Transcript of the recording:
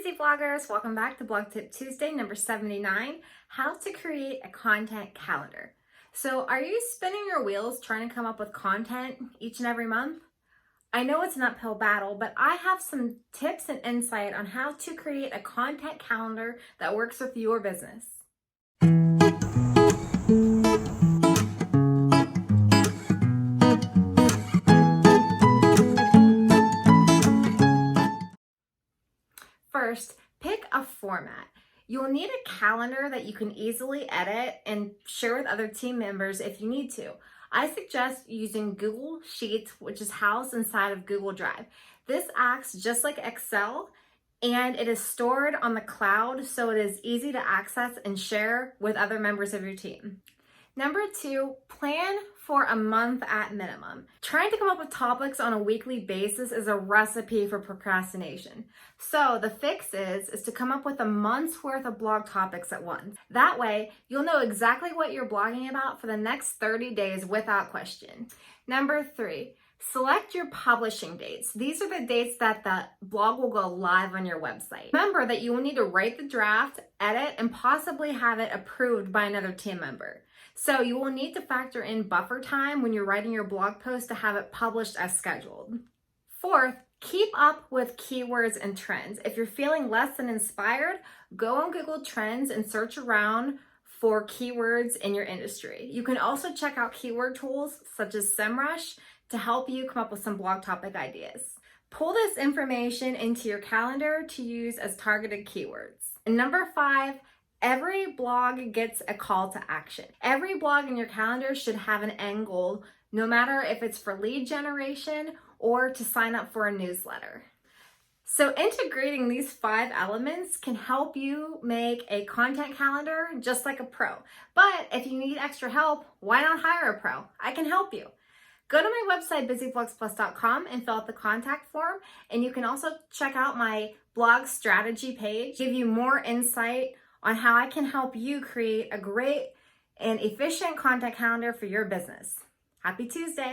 busy bloggers, welcome back to Blog Tip Tuesday number 79, how to create a content calendar. So are you spinning your wheels trying to come up with content each and every month? I know it's an uphill battle, but I have some tips and insight on how to create a content calendar that works with your business. First, pick a format. You'll need a calendar that you can easily edit and share with other team members if you need to. I suggest using Google Sheets, which is housed inside of Google Drive. This acts just like Excel, and it is stored on the cloud, so it is easy to access and share with other members of your team. Number 2, plan for a month at minimum. Trying to come up with topics on a weekly basis is a recipe for procrastination. So the fix is to come up with a month's worth of blog topics at once. That way, you'll know exactly what you're blogging about for the next 30 days without question. Number 3, select your publishing dates. These are the dates that the blog will go live on your website. Remember that you will need to write the draft, edit, and possibly have it approved by another team member. So you will need to factor in buffer time when you're writing your blog post to have it published as scheduled. Fourth, keep up with keywords and trends. If you're feeling less than inspired, go on Google Trends and search around for keywords in your industry. You can also check out keyword tools such as SEMrush to help you come up with some blog topic ideas. Pull this information into your calendar to use as targeted keywords. And number 5, every blog gets a call to action. Every blog in your calendar should have an end goal, no matter if it's for lead generation or to sign up for a newsletter. So integrating these 5 elements can help you make a content calendar just like a pro. But if you need extra help, why not hire a pro? I can help you. Go to my website, busyblogsplus.com, and fill out the contact form. And you can also check out my blog strategy page, give you more insight on how I can help you create a great and efficient content calendar for your business. Happy Tuesday.